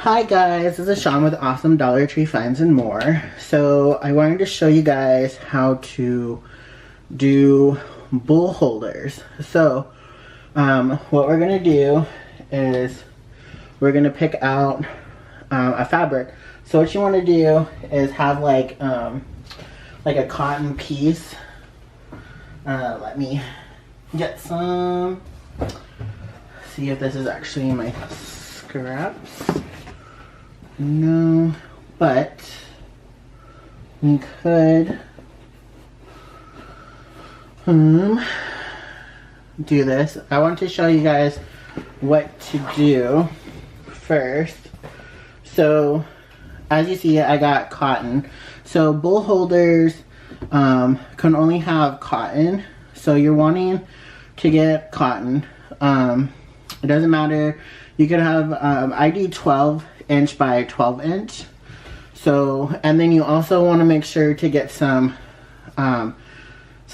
Hi guys, this is Sean with Awesome Dollar Tree Finds and More. So I wanted to show you guys how to do bull holders. So what we're going to do is we're going to pick out a fabric. So what you want to do is have like a cotton piece. Let me get some. See if this is actually my scraps. No, but we could do this. I want to show you guys what to do first. So as you see, I got cotton. So bull holders can only have cotton. So you're wanting to get cotton. It doesn't matter. You could have, I do 12 inch by 12 inch. So, and then you also want to make sure to get some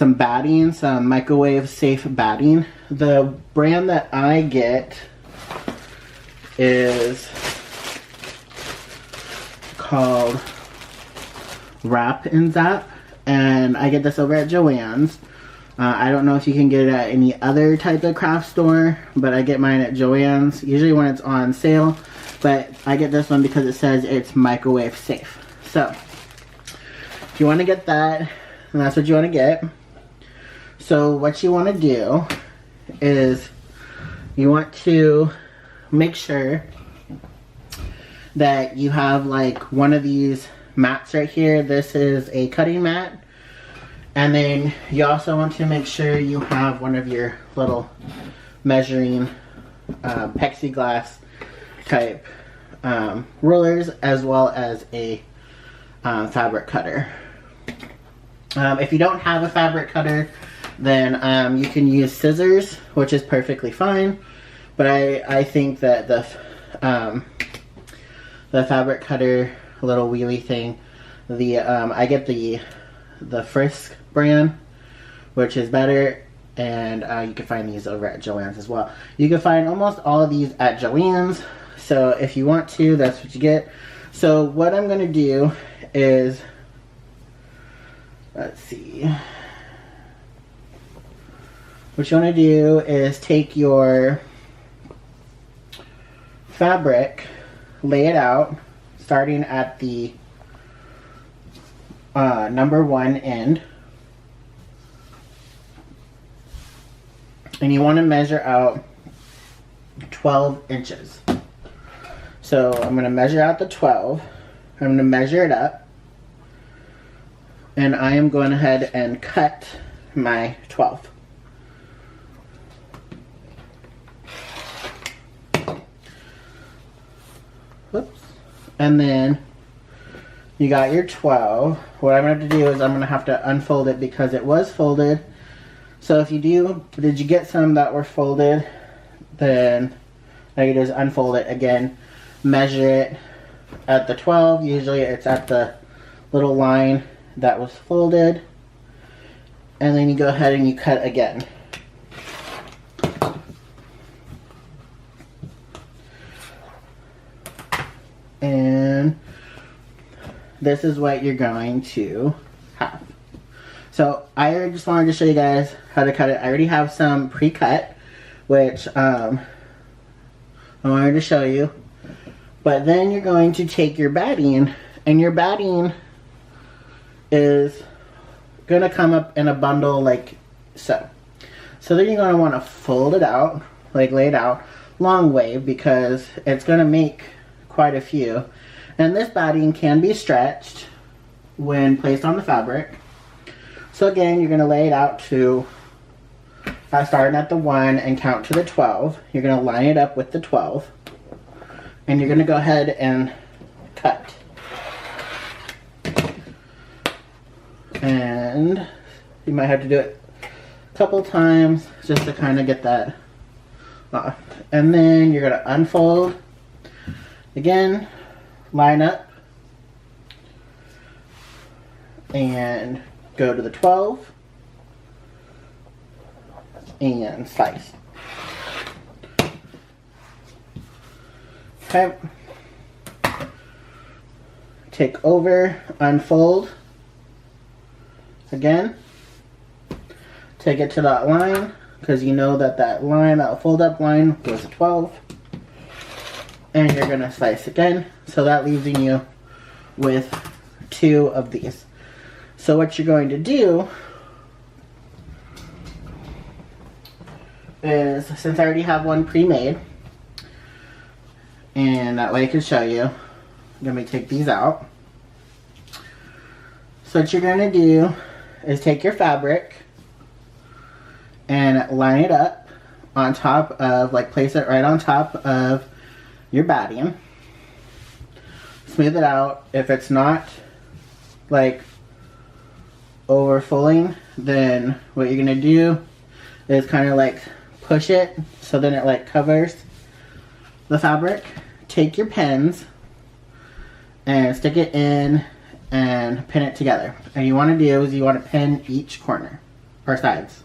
batting, some microwave safe batting. The brand that I get is called Wrap and Zap, and I get this over at Joann's. I don't know if you can get it at any other type of craft store, but I get mine at Joann's, usually when it's on sale. But I get this one because it says it's microwave safe. So, if you want to get that, and that's what you want to get. So what you want to do is you want to make sure that you have like one of these mats right here. This is a cutting mat. And then you also want to make sure you have one of your little measuring plexiglass type rulers, as well as a fabric cutter. If you don't have a fabric cutter, then you can use scissors, which is perfectly fine. But I think that the fabric cutter little wheelie thing, I get the Frisk brand, which is better, and you can find these over at Joann's as well. You can find almost all of these at Joann's, so if you want to, that's what you get. So what I'm going to do is, let's see, what you want to do is take your fabric, lay it out, starting at the number 1 end, and you want to measure out 12 inches. So I'm going to measure out the 12. I'm going to measure it up, and I am going ahead and cut my 12. Whoops. And then you got your 12. What I'm going to have to do is I'm going to have to unfold it because it was folded. So if you did you get some that were folded, then all you do is unfold it again, measure it at the 12. Usually it's at the little line that was folded, and then you go ahead and you cut again. And this is what you're going to have. So I just wanted to show you guys how to cut it. I already have some pre-cut, which I wanted to show you. But then you're going to take your batting, and your batting is going to come up in a bundle like so. So then you're going to want to fold it out, like lay it out, long way, because it's going to make quite a few. And this batting can be stretched when placed on the fabric. So again, you're going to lay it out to, starting at the 1 and count to the 12. You're going to line it up with the 12. And you're going to go ahead and cut. And you might have to do it a couple times just to kind of get that off. And then you're going to unfold. Again, line up. And go to the 12 and slice. Okay. take over, unfold again, take it to that line, because you know that that line, that fold up line was a 12, and you're going to slice again. So that leaves you with 2 of these. So what you're going to do is, since I already have one pre-made, and that way I can show you, let me take these out. So what you're going to do is take your fabric and line it up on top of, like, place it right on top of your batting. Smooth it out. If it's not like overfulling, then what you're gonna do is kind of like push it so then it like covers the fabric. Take your pins and stick it in and pin it together. And you want to do is you want to pin each corner or sides,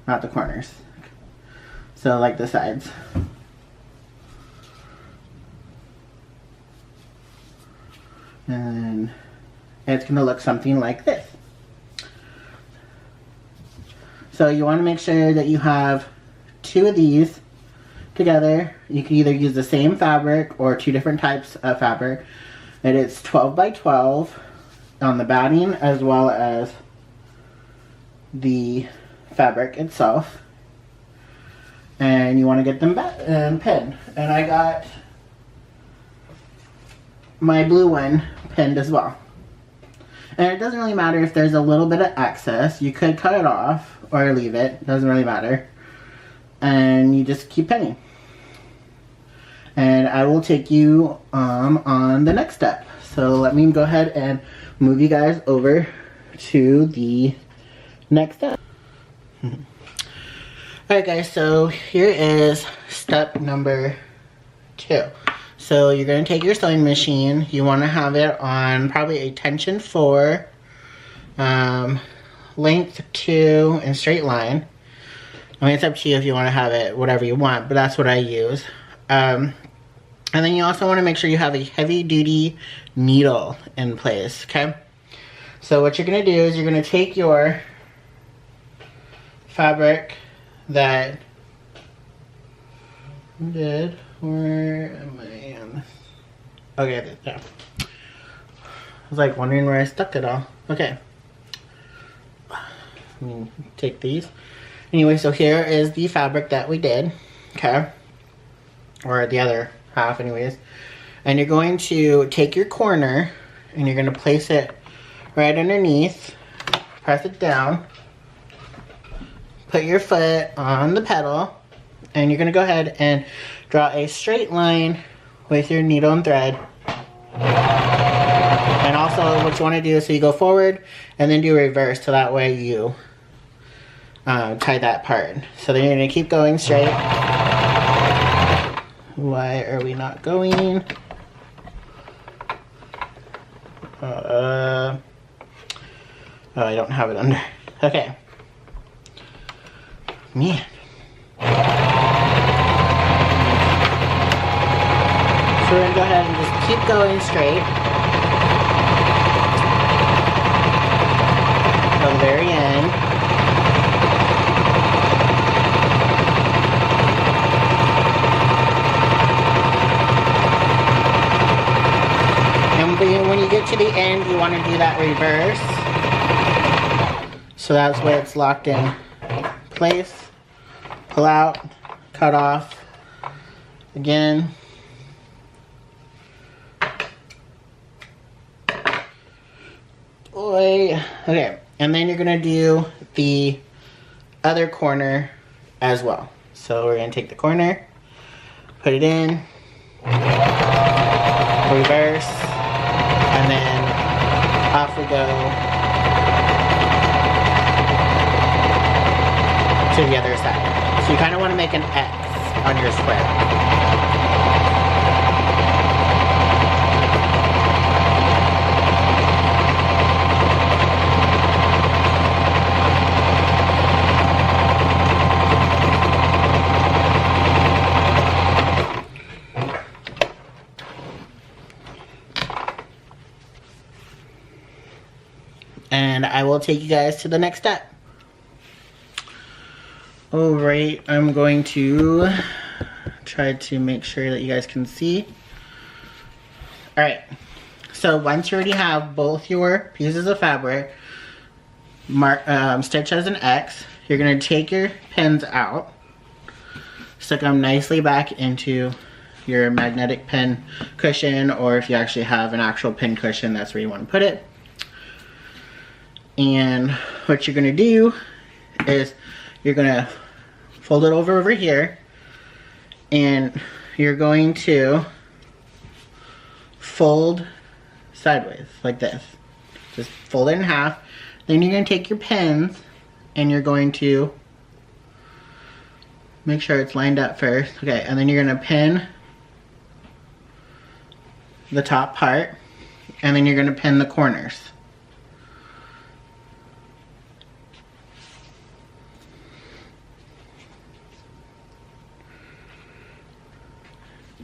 not the corners. So like the sides. And it's going to look something like this. So you want to make sure that you have 2 of these together. You can either use the same fabric or 2 different types of fabric. And it's 12 by 12 on the batting as well as the fabric itself. And you want to get them pinned. And I got my blue one pinned as well. And it doesn't really matter if there's a little bit of excess. You could cut it off or leave it. Doesn't really matter. And you just keep pinning. And I will take you on the next step. So let me go ahead and move you guys over to the next step. Alright guys, so here is step number 2. So you're going to take your sewing machine. You want to have it on probably a tension 4, length 2, and straight line. I mean, it's up to you if you want to have it whatever you want, but that's what I use. And then you also want to make sure you have a heavy duty needle in place, okay? So what you're going to do is you're going to take your fabric that you did. Where am I on this? Okay, there. I was like wondering where I stuck it all. Okay. Let me take these. Anyway, so here is the fabric that we did. Okay. Or the other half anyways. And you're going to take your corner and you're going to place it right underneath. Press it down. Put your foot on the pedal. And you're going to go ahead and draw a straight line with your needle and thread. And also what you want to do is so you go forward and then do reverse so that way you tie that part. So then you're going to keep going straight. Why are we not going? Oh, I don't have it under. Okay. Man. So we're going to go ahead and just keep going straight till the very end. And when you get to the end, you want to do that reverse. So that's where it's locked in place. Pull out, cut off. Again. Okay, and then you're going to do the other corner as well. So we're going to take the corner, put it in, reverse, and then off we go to the other side. So you kind of want to make an X on your square. and I will take you guys to the next step. Alright, I'm going to try to make sure that you guys can see. Alright, so once you already have both your pieces of fabric stitched as an X, you're going to take your pins out, stick them nicely back into your magnetic pin cushion, or if you actually have an actual pin cushion, that's where you want to put it. And what you're going to do is you're going to fold it over here, and you're going to fold sideways like this. Just fold it in half. Then you're going to take your pins and you're going to make sure it's lined up first. Okay, and then you're going to pin the top part, and then you're going to pin the corners.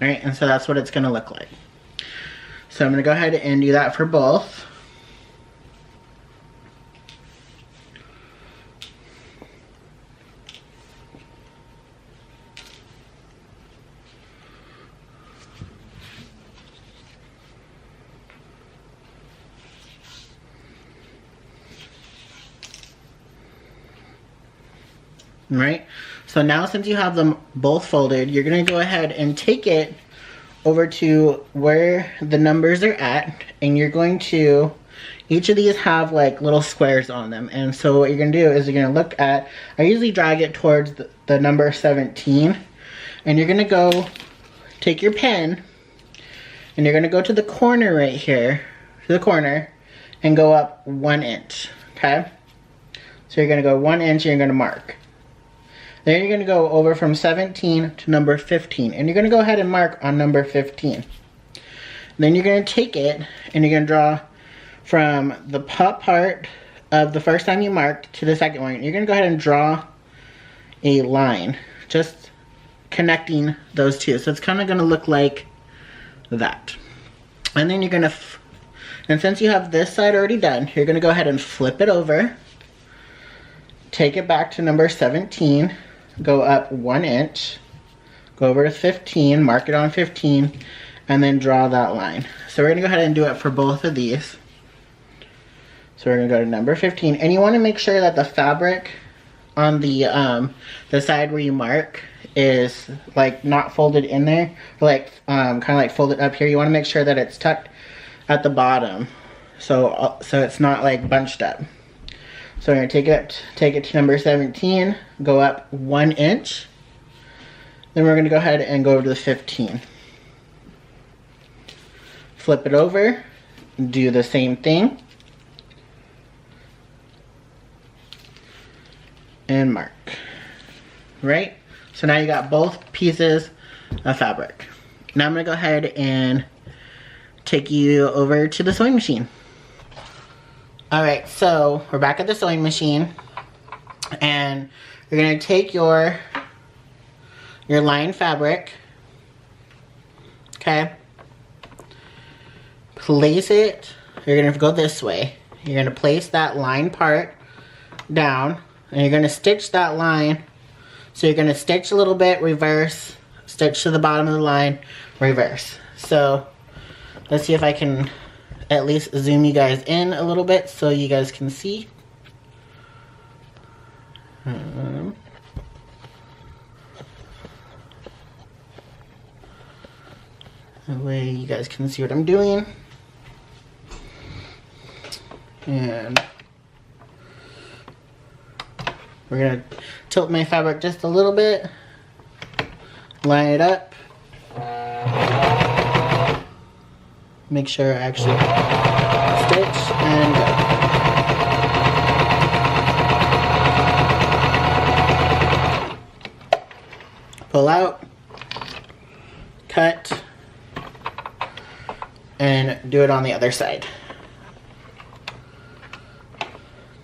Alright, and so that's what it's going to look like. So I'm going to go ahead and do that for both. Right? So now since you have them both folded, you're going to go ahead and take it over to where the numbers are at, and you're going to, each of these have like little squares on them, and so what you're going to do is you're going to look at, I usually drag it towards the number 17, and you're going to go take your pen and you're going to go to the corner right here, to the corner, and go up 1 inch, okay? So you're going to go 1 inch and you're going to mark. Then you're going to go over from 17 to number 15. And you're going to go ahead and mark on number 15. Then you're going to take it and you're going to draw from the top part of the first time you marked to the second one. You're going to go ahead and draw a line, just connecting those two. So it's kind of going to look like that. And then you're going to, and since you have this side already done, you're going to go ahead and flip it over. Take it back to number 17. Go up 1 inch, go over to 15, mark it on 15, and then draw that line. So we're going to go ahead and do it for both of these. So we're going to go to number 15, and you want to make sure that the fabric on the side where you mark is like not folded in there, like kind of like folded up here. You want to make sure that it's tucked at the bottom, so it's not like bunched up. So we're going to take it to number 17, go up 1 inch. Then we're going to go ahead and go over to the 15. Flip it over, do the same thing, and mark. Right? So now you got both pieces of fabric. Now I'm going to go ahead and take you over to the sewing machine. Alright, so we're back at the sewing machine, and you're going to take your lined fabric, okay, place it, you're going to go this way, you're going to place that lined part down, and you're going to stitch that line, so you're going to stitch a little bit, reverse, stitch to the bottom of the line, reverse. So let's see if I can at least zoom you guys in a little bit so you guys can see. That way you guys can see what I'm doing. And we're going to tilt my fabric just a little bit, line it up. Make sure I actually stitch and go. Pull out, cut, and do it on the other side.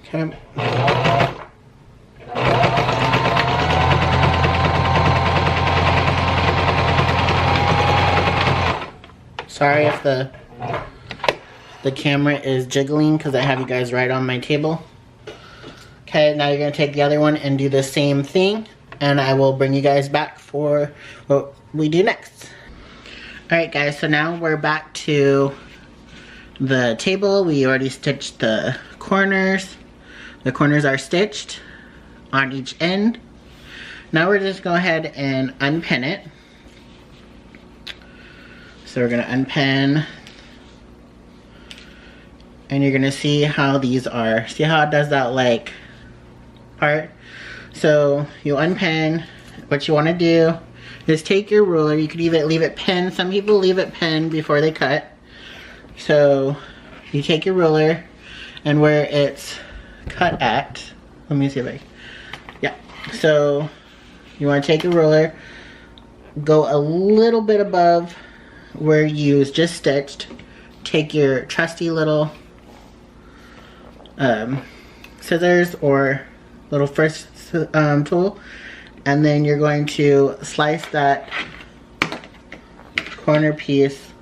Okay. Sorry if the the camera is jiggling because I have you guys right on my table. Okay, now you're gonna take the other one and do the same thing, and I will bring you guys back for what we do next. Alright guys, so now we're back to the table. We already stitched the corners. The corners are stitched on each end. Now we're just going to go ahead and unpin it. So we're going to unpin, and you're going to see how these are. See how it does that like part? So you unpin. What you want to do is take your ruler. You could even leave it pinned. Some people leave it pinned before they cut. So you take your ruler, and where it's cut at, let me see if yeah. So you want to take your ruler, go a little bit above where you just stitched, take your trusty little scissors or little first tool, and then you're going to slice that corner piece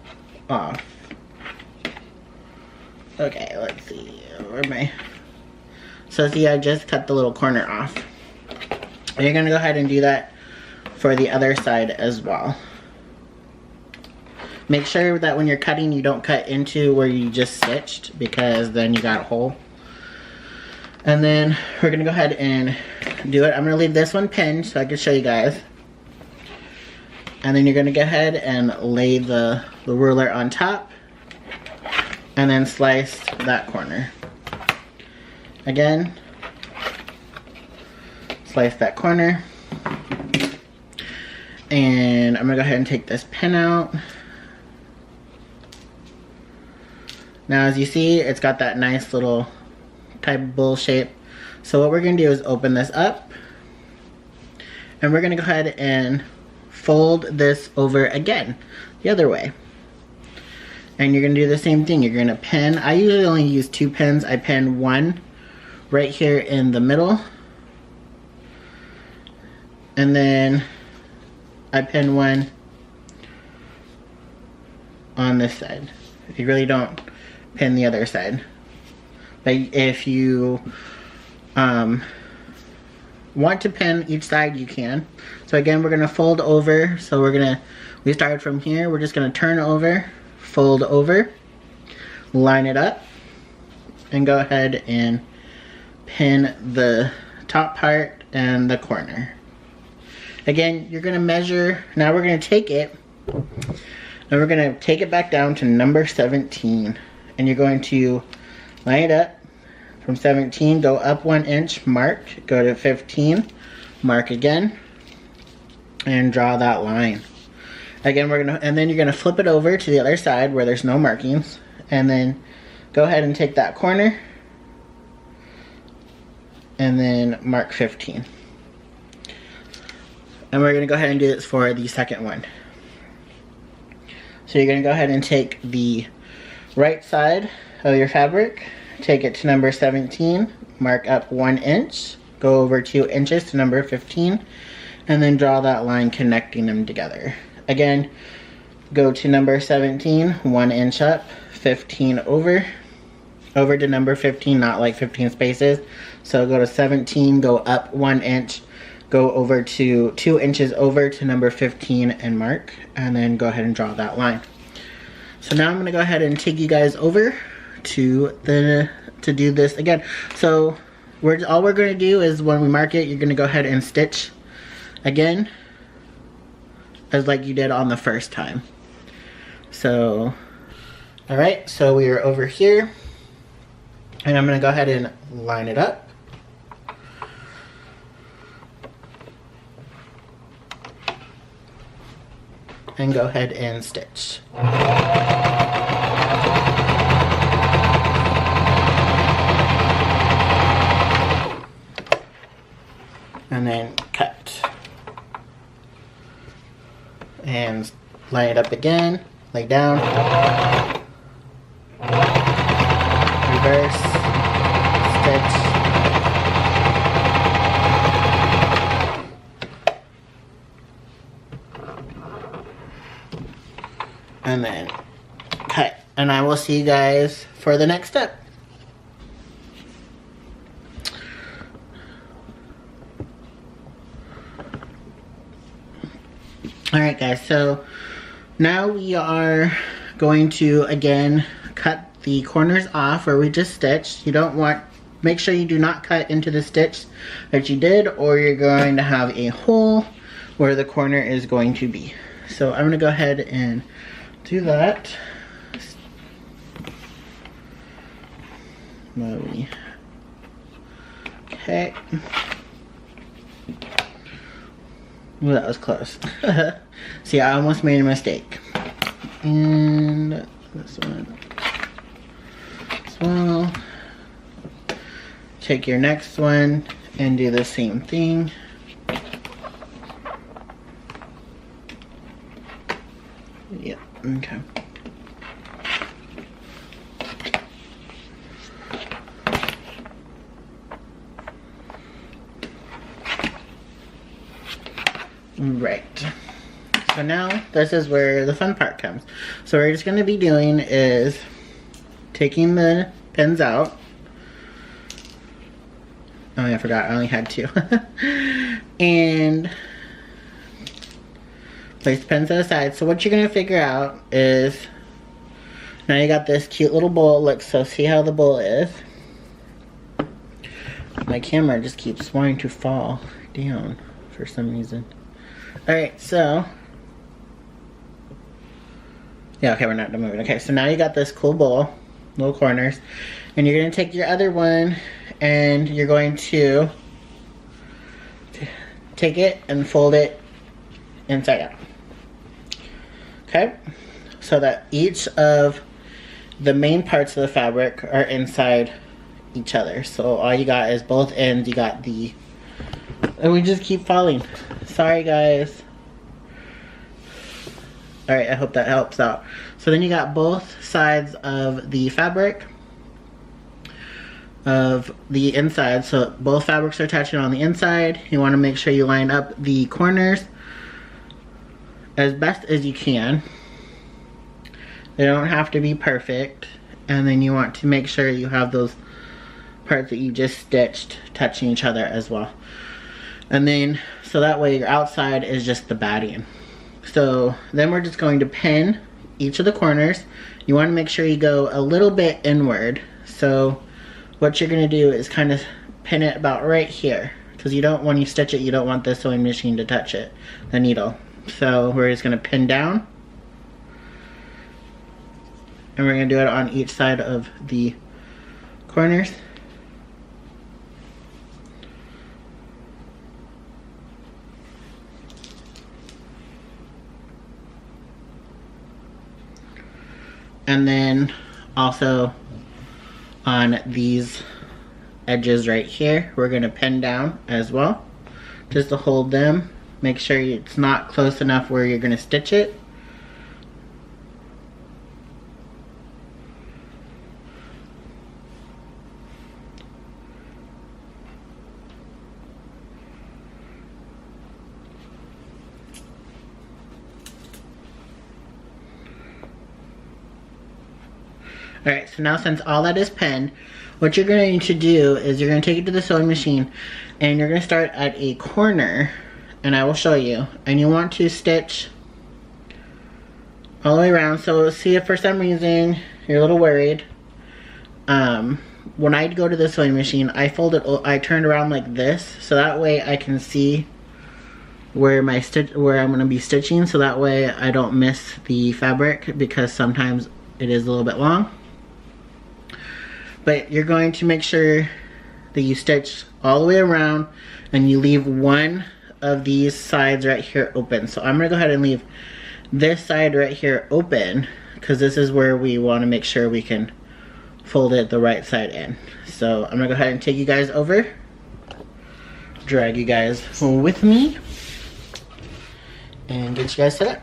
off. Okay, let's see, where am I? So see, I just cut the little corner off. And you're gonna go ahead and do that for the other side as well. Make sure that when you're cutting, you don't cut into where you just stitched, because then you got a hole. And then we're gonna go ahead and do it. I'm gonna leave this one pinned so I can show you guys. And then you're gonna go ahead and lay the ruler on top, and then slice that corner. Again, slice that corner. And I'm gonna go ahead and take this pin out. Now as you see, it's got that nice little type of bowl shape. So what we're gonna do is open this up, and we're gonna go ahead and fold this over again, the other way. And you're gonna do the same thing. You're gonna pin. I usually only use 2 pins. I pin one right here in the middle, and then I pin one on this side. You really don't pin the other side. But if you want to pin each side, you can. So again, we're gonna fold over. So we started from here. We're just gonna turn over, fold over, line it up, and go ahead and pin the top part and the corner. Again, you're gonna measure. Now we're gonna take it, and we're gonna take it back down to number 17. And you're going to line it up from 17, go up 1 inch, mark, go to 15, mark again, and draw that line. Again, and then you're gonna flip it over to the other side where there's no markings, and then go ahead and take that corner, and then mark 15. And we're gonna go ahead and do this for the second one. So you're gonna go ahead and take the right side of your fabric, take it to number 17, mark up 1 inch, go over 2 inches to number 15, and then draw that line connecting them together. Again, go to number 17, 1 inch up, 15 over to number 15, not like 15 spaces. So go to 17, go up 1 inch, go over to 2 inches over to number 15 and mark, and then go ahead and draw that line. So now I'm gonna go ahead and take you guys over to do this again. So all we're gonna do is when we mark it, you're gonna go ahead and stitch again, as like you did on the first time. So, all right, so we are over here, and I'm gonna go ahead and line it up. And go ahead and stitch. And then cut. And line it up again, lay down, reverse, stitch, and then cut. And I will see you guys for the next step. Alright guys, so now we are going to again cut the corners off where we just stitched. You don't want, make sure you do not cut into the stitch that you did, or you're going to have a hole where the corner is going to be. So I'm going to go ahead and do that. Okay. Ooh, that was close. See, I almost made a mistake. And this one as well. Take your next one and do the same thing. Yep, okay. Right. So now this is where the fun part comes. So what we're just going to be doing is taking the pins out. Oh yeah, I forgot. I only had two. And place the pins to the side. So what you're going to figure out is, now you got this cute little bowl. Look, so see how the bowl is? My camera just keeps wanting to fall down for some reason. Alright, so yeah, okay, we're not moving. Okay, so now you got this cool bowl, little corners, and you're going to take your other one and you're going to take it and fold it inside out. Okay, so that each of the main parts of the fabric are inside each other. So all you got is both ends. You got the, and we just keep falling. Sorry guys. Alright, I hope that helps out. So then you got both sides of the fabric of the inside. So both fabrics are touching on the inside. You want to make sure you line up the corners as best as you can. They don't have to be perfect. And then you want to make sure you have those parts that you just stitched touching each other as well. And then, so that way your outside is just the batting. So then we're just going to pin each of the corners. You want to make sure you go a little bit inward. So what you're going to do is kind of pin it about right here. Because you don't, when you stitch it, you don't want the sewing machine to touch it, the needle. So we're just going to pin down. And we're going to do it on each side of the corners. And then also on these edges right here, we're going to pin down as well, just to hold them. Make sure it's not close enough where you're going to stitch it. Alright, so now since all that is pinned, what you're going to do is you're going to take it to the sewing machine and you're going to start at a corner, and I will show you. And you want to stitch all the way around. So see if for some reason you're a little worried. When I go to the sewing machine, I turn around like this, so that way I can see where I'm going to be stitching, so that way I don't miss the fabric, because sometimes it is a little bit long. But you're going to make sure that you stitch all the way around and you leave one of these sides right here open. So I'm going to go ahead and leave this side right here open, because this is where we want to make sure we can fold it the right side in. So I'm going to go ahead and take you guys over, drag you guys with me, and get you guys set up.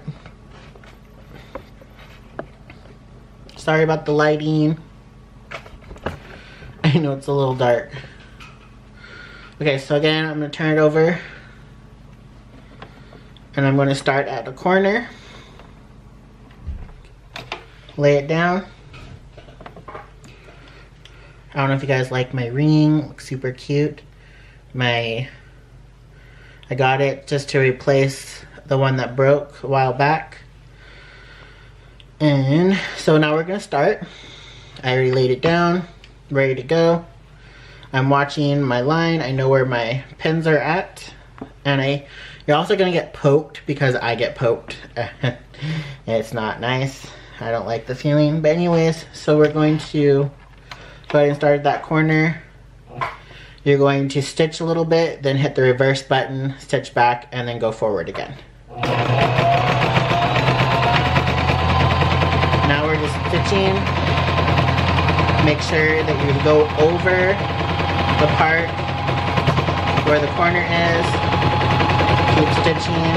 Sorry about the lighting. I know it's a little dark. Okay, so again, I'm going to turn it over. And I'm going to start at the corner. Lay it down. I don't know if you guys like my ring. Looks super cute. I got it just to replace the one that broke a while back. And so now we're gonna start. I already laid it down, ready to go. I'm watching my line. I know where my pins are at. And you're also gonna get poked because I get poked. It's not nice. I don't like the feeling. But anyways, so we're going to go ahead and start that corner. You're going to stitch a little bit, then hit the reverse button, stitch back, and then go forward again. Now we're just stitching. Make sure that you go over the part where the corner is. Keep stitching.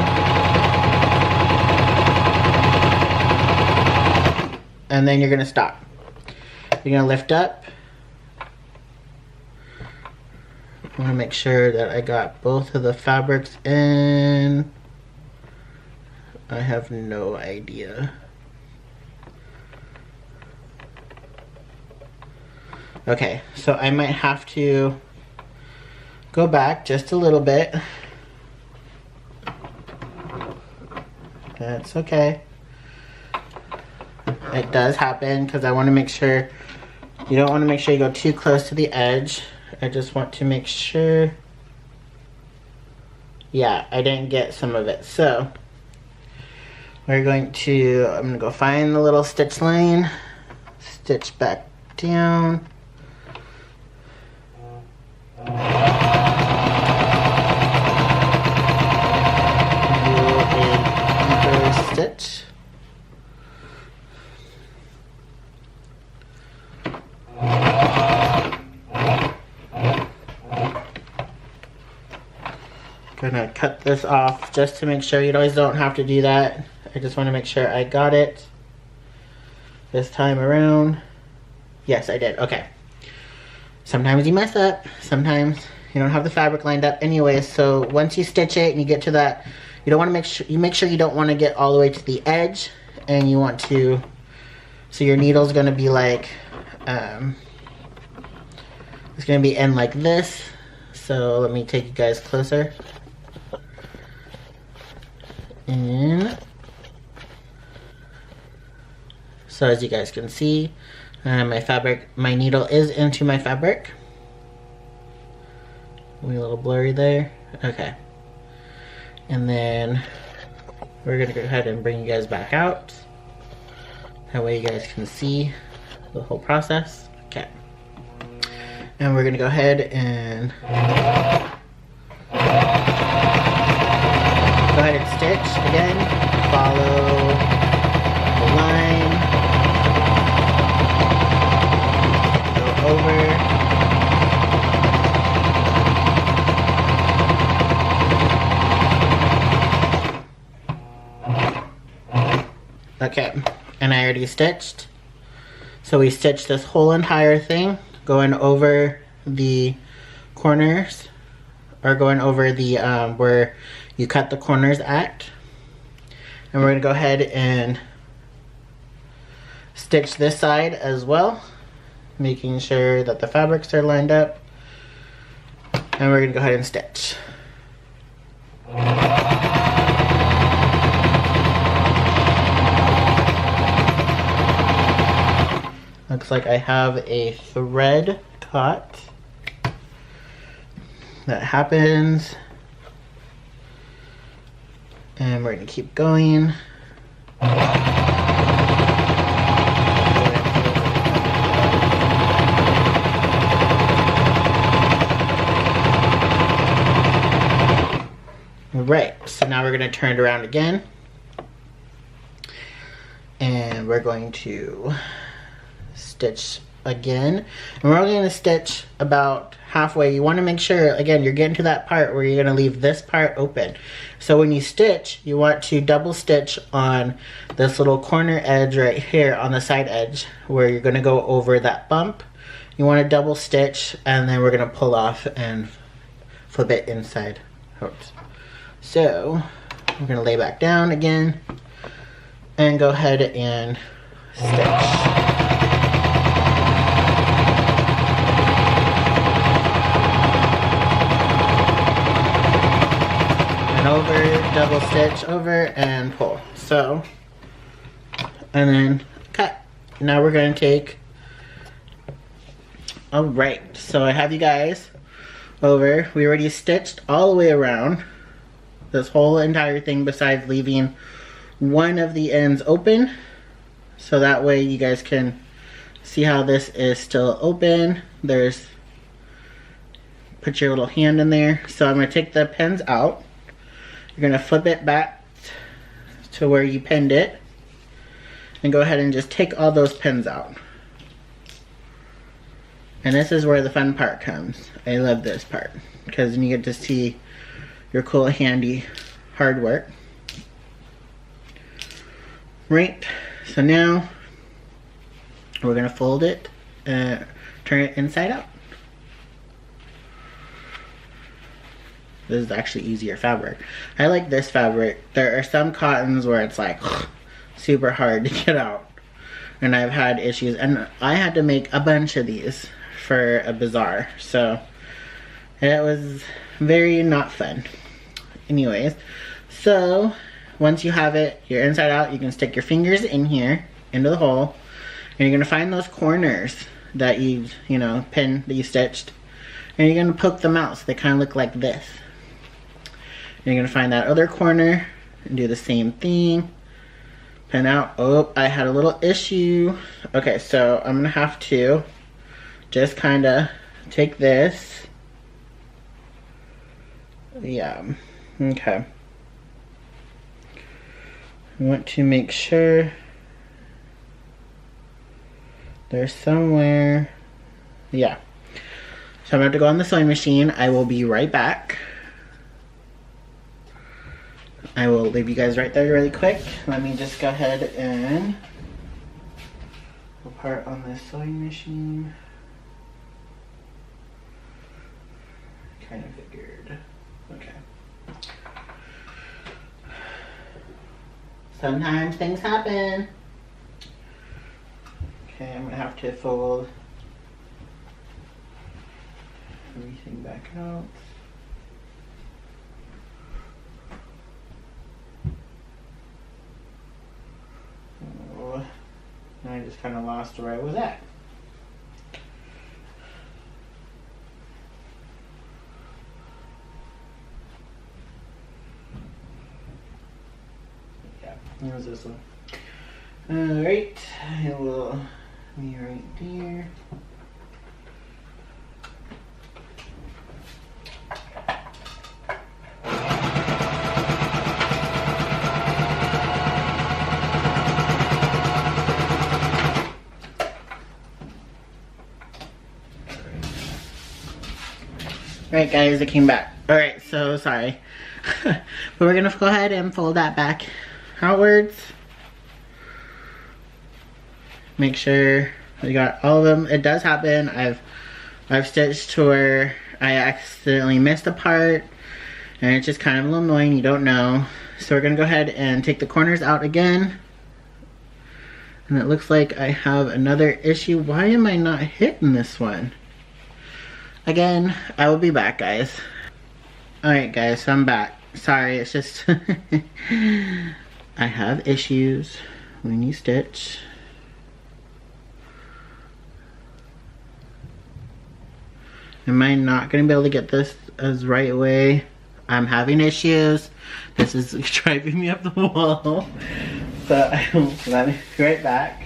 And then you're gonna stop. You're gonna lift up. I want to make sure that I got both of the fabrics in. I have no idea. Okay, so I might have to go back just a little bit. That's okay. It does happen because I want to make sure, you don't want to make sure you go too close to the edge. I just want to make sure, yeah, I didn't get some of it. So I'm going to go find the little stitch line, stitch back down. Do a deeper stitch. Gonna cut this off just to make sure. You always don't have to do that. I just want to make sure I got it this time around. Yes, I did. Okay. Sometimes you mess up. Sometimes you don't have the fabric lined up anyway. So once you stitch it and you get to that, you don't want to make sure you don't want to get all the way to the edge, and you want to. So your needle's gonna be like, it's gonna be in like this. So let me take you guys closer. In. So as you guys can see, my needle is into my fabric. A little blurry there. Okay. And then we're gonna go ahead and bring you guys back out. That way you guys can see the whole process. Okay. And we're gonna go ahead and stitch again. Follow the line. Go over. Okay, and I already stitched. So we stitched this whole entire thing, going over the corners, or going over the where you cut the corners at. And we're gonna go ahead and stitch this side as well, making sure that the fabrics are lined up. And we're gonna go ahead and stitch. Looks like I have a thread caught. That happens. And we're gonna keep going. Right, so now we're gonna turn it around again. And we're going to stitch again. And we're only gonna stitch about halfway. You wanna make sure, again, you're getting to that part where you're gonna leave this part open. So when you stitch, you want to double stitch on this little corner edge right here on the side edge where you're gonna go over that bump. You wanna double stitch, and then we're gonna pull off and flip it inside. Oops. So we're gonna lay back down again and go ahead and stitch. over, double stitch over, and pull. So, and then cut. Now we're gonna take, all right, so I have you guys over. We already stitched all the way around this whole entire thing besides leaving one of the ends open. So that way you guys can see how this is still open. There's, put your little hand in there. So I'm gonna take the pins out. You're gonna flip it back to where you pinned it. And go ahead and just take all those pins out. And this is where the fun part comes. I love this part, because then you get to see your cool, handy, hard work. Right, so now we're gonna fold it, turn it inside out. This is actually easier fabric. I like this fabric. There are some cottons where it's like super hard to get out. And I've had issues, and I had to make a bunch of these for a bazaar. So it was very not fun. Anyways, so once you have it, you're inside out, you can stick your fingers in here, into the hole, and you're gonna find those corners that you pinned, that you stitched, and you're gonna poke them out so they kind of look like this. And you're gonna find that other corner and do the same thing. Pin out. Oh, I had a little issue. Okay, so I'm gonna have to just kind of take this. Yeah, okay. I want to make sure there's somewhere, yeah. So I'm gonna have to go on the sewing machine. I will be right back. I will leave you guys right there really quick. Let me just go ahead and pull apart on this sewing machine. Kind of figured. Okay. Sometimes things happen. Okay, I'm gonna have to fold everything back out. Oh, I just kind of lost where I was at. Here's this one. Alright, it will be right there. Alright guys, I came back. Alright, so sorry. But we're gonna go ahead and fold that back outwards. Make sure you got all of them. It does happen. I've stitched to where I accidentally missed a part, and it's just kind of a little annoying. You don't know. So we're gonna go ahead and take the corners out again. And it looks like I have another issue. Why am I not hitting this one? Again, I will be back, guys. Alright guys, so I'm back. Sorry, it's just I have issues when you stitch. Am I not going to be able to get this as right away? I'm having issues. This is driving me up the wall. So let me be right back.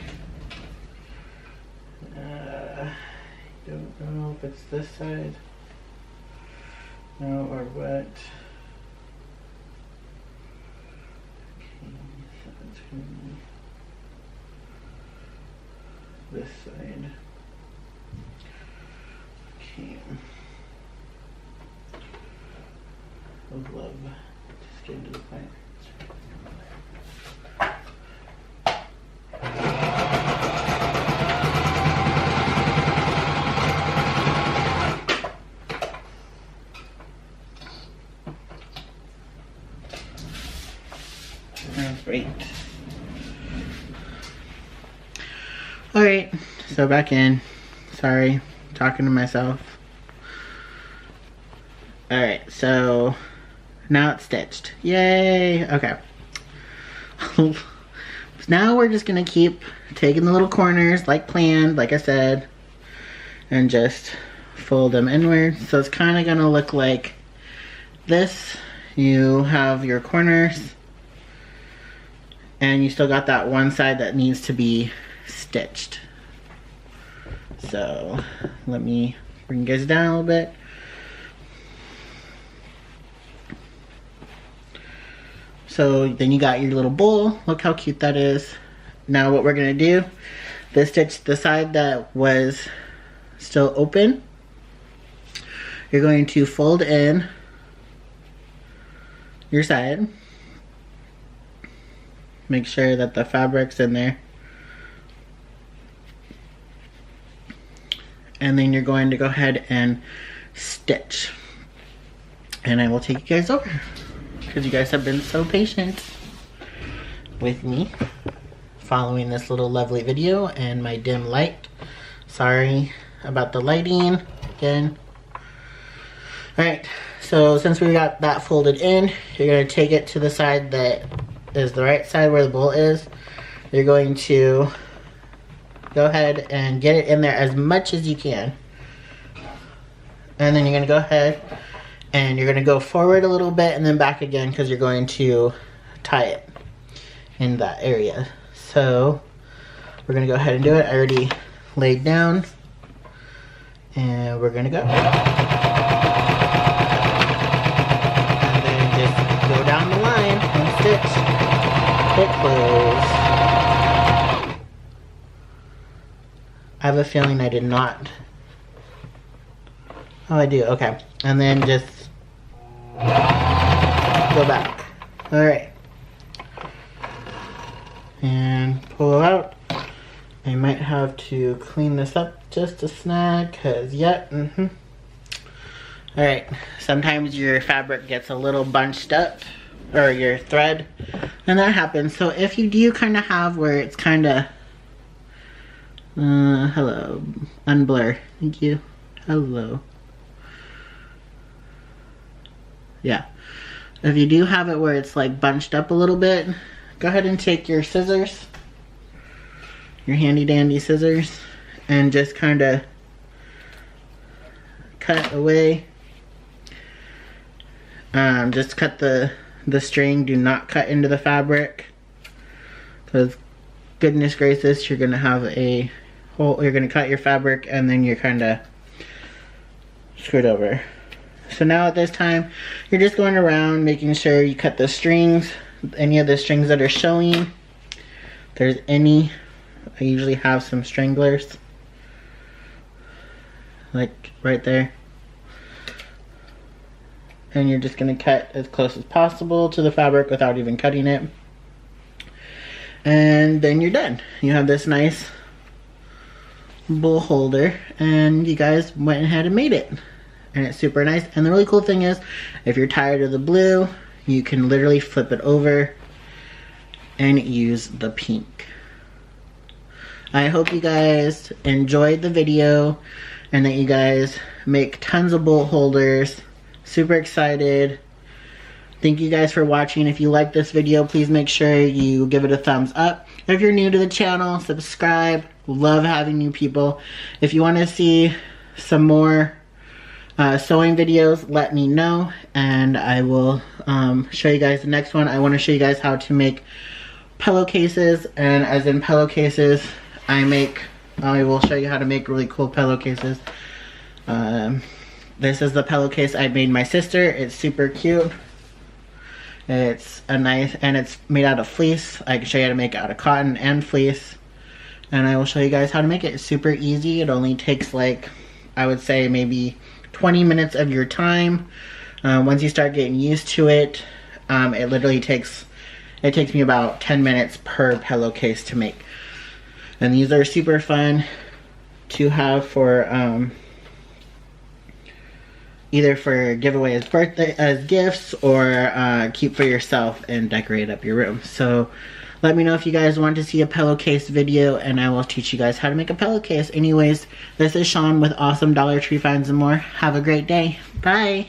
Don't know if it's this side. No, or what. This side. Okay. I would love just get into the plant. That's great. Alright, so back in. Sorry, talking to myself. Alright, so Now it's stitched. Yay! Okay. Now we're just gonna keep taking the little corners like planned, like I said, and just fold them inward. So it's kind of gonna look like this. You have your corners and you still got that one side that needs to be stitched. So let me bring you guys down a little bit. So then you got your little bowl. Look how cute that is. Now what we're gonna do, this stitch, the side that was still open, you're going to fold in your side. Make sure that the fabric's in there. And then you're going to go ahead and stitch. And I will take you guys over, because you guys have been so patient with me following this little lovely video and my dim light. Sorry about the lighting again. Alright, so since we got that folded in, you're going to take it to the side that is the right side where the bowl is. You're going to go ahead and get it in there as much as you can. And then you're going to go ahead and you're going to go forward a little bit and then back again, because you're going to tie it in that area. So we're going to go ahead and do it. I already laid down and we're going to go. And then just go down the line and stitch it close. I have a feeling I did not. Oh, I do. Okay. And then just go back. Alright. And pull out. I might have to clean this up just a snag, because, Alright. Sometimes your fabric gets a little bunched up, or your thread, and that happens. So if you do kind of have where it's kind of, hello, unblur. Thank you. Hello. Yeah. If you do have it where it's like bunched up a little bit, go ahead and take your scissors, your handy dandy scissors, and just kind of cut away. Just cut the string. Do not cut into the fabric, because goodness gracious, you're gonna have a hole. You're gonna cut your fabric and then you're kind of screwed over. So now at this time, you're just going around making sure you cut the strings, any of the strings that are showing. If there's any, I usually have some stranglers, like right there. And you're just going to cut as close as possible to the fabric without even cutting it. And then you're done. You have this nice bowl holder, and you guys went ahead and made it. And it's super nice. And the really cool thing is, if you're tired of the blue, you can literally flip it over and use the pink. I hope you guys enjoyed the video and that you guys make tons of bowl holders. Super excited. Thank you guys for watching. If you like this video, please make sure you give it a thumbs up. If you're new to the channel, subscribe. Love having new people. If you want to see some more sewing videos, let me know and I will show you guys the next one. I want to show you guys how to make pillowcases, and as in pillowcases, I will show you how to make really cool pillowcases. This is the pillowcase I made my sister. It's super cute. It's a nice, and it's made out of fleece. I can show you how to make it out of cotton and fleece, and I will show you guys how to make it. It's super easy. It only takes, like, I would say maybe 20 minutes of your time. Once you start getting used to it, it literally takes me about 10 minutes per pillowcase to make. And these are super fun to have for either for giveaway as gifts, or keep for yourself and decorate up your room. So let me know if you guys want to see a pillowcase video, and I will teach you guys how to make a pillowcase. Anyways, this is Sean with Awesome Dollar Tree Finds and More. Have a great day. Bye.